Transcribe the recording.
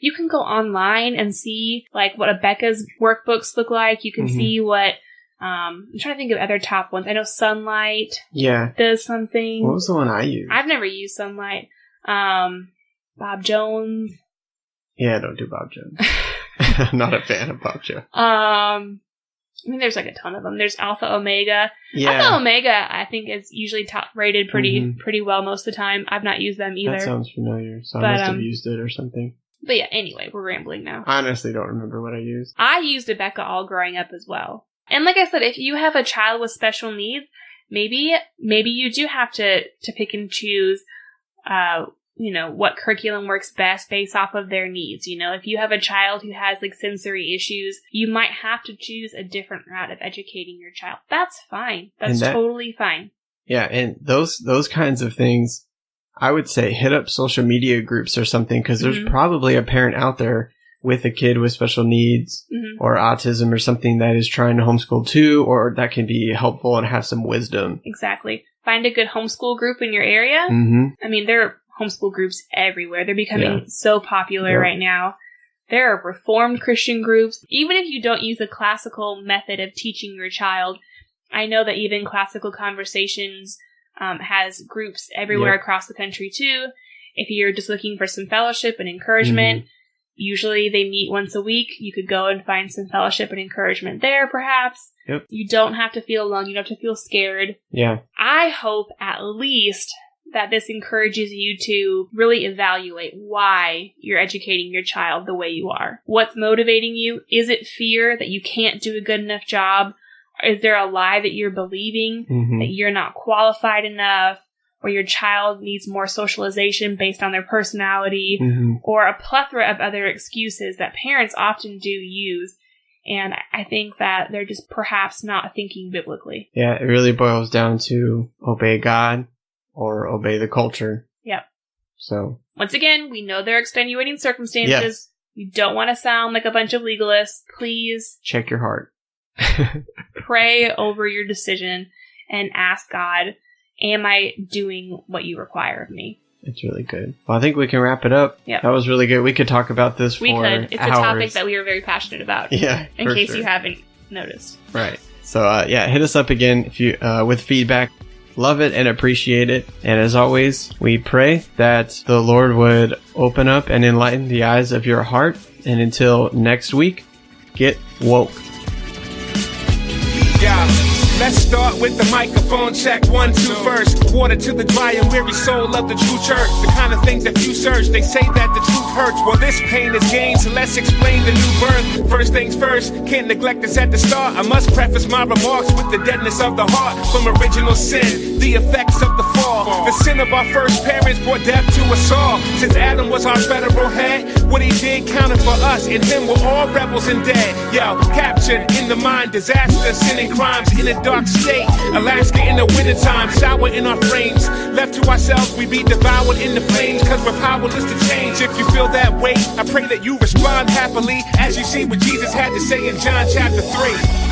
You can go online and see, like, what Becca's workbooks look like. You can see what, I'm trying to think of other top ones. I know Sunlight does something. What was the one I used? I've never used Sunlight. Bob Jones. Yeah, I don't do Bob Jones. I'm not a fan of Bob Jones. I mean, there's like a ton of them. There's Alpha Omega. Yeah. Alpha Omega, I think, is usually top rated pretty well most of the time. I've not used them either. That sounds familiar. So I must have used it or something. But yeah, anyway, we're rambling now. I honestly don't remember what I used. I used Becca all growing up as well. And like I said, if you have a child with special needs, maybe you do have to pick and choose, what curriculum works best based off of their needs. If you have a child who has like sensory issues, you might have to choose a different route of educating your child. That's fine. That's totally fine. Yeah, and those kinds of things, I would say hit up social media groups or something, because there's probably a parent out there with a kid with special needs or autism or something that is trying to homeschool too, or that can be helpful and have some wisdom. Exactly. Find a good homeschool group in your area. I mean, there are homeschool groups everywhere. They're becoming so popular right now. There are Reformed Christian groups. Even if you don't use a classical method of teaching your child, I know that even Classical Conversations has groups everywhere across the country too. If you're just looking for some fellowship and encouragement, usually they meet once a week. You could go and find some fellowship and encouragement there, perhaps. Yep. You don't have to feel alone. You don't have to feel scared. Yeah. I hope at least that this encourages you to really evaluate why you're educating your child the way you are. What's motivating you? Is it fear that you can't do a good enough job? Is there a lie that you're believing that you're not qualified enough? Or your child needs more socialization based on their personality, or a plethora of other excuses that parents often do use. And I think that they're just perhaps not thinking biblically. Yeah, it really boils down to obey God or obey the culture. Yep. So, once again, we know there are extenuating circumstances. Yes. You don't want to sound like a bunch of legalists. Please check your heart. Pray over your decision and ask God, am I doing what you require of me? It's really good. Well, I think we can wrap it up. Yep. That was really good. We could talk about this for hours. It's a topic that we are very passionate about. Yeah, in case you haven't noticed. Right. So, hit us up again if you with feedback. Love it and appreciate it. And as always, we pray that the Lord would open up and enlighten the eyes of your heart. And until next week, get woke. Yeah. Let's start with the microphone check, 1, 2 first. Water to the dry and weary soul of the true church. The kind of things that few search, they say that the truth hurts. Well, this pain is gain, so let's explain the new birth. First things first, can't neglect this at the start. I must preface my remarks with the deadness of the heart from original sin, the effects of the fall. The sin of our first parents brought death to us all. Since Adam was our federal head, what he did counted for us. In him we're all rebels and dead. Yo, captured in the mind, disaster, sin and crimes in a dark state. Alaska in the wintertime, sour in our frames. Left to ourselves, we be devoured in the flames, cause we're powerless to change. If you feel that way, I pray that you respond happily as you see what Jesus had to say in John chapter 3.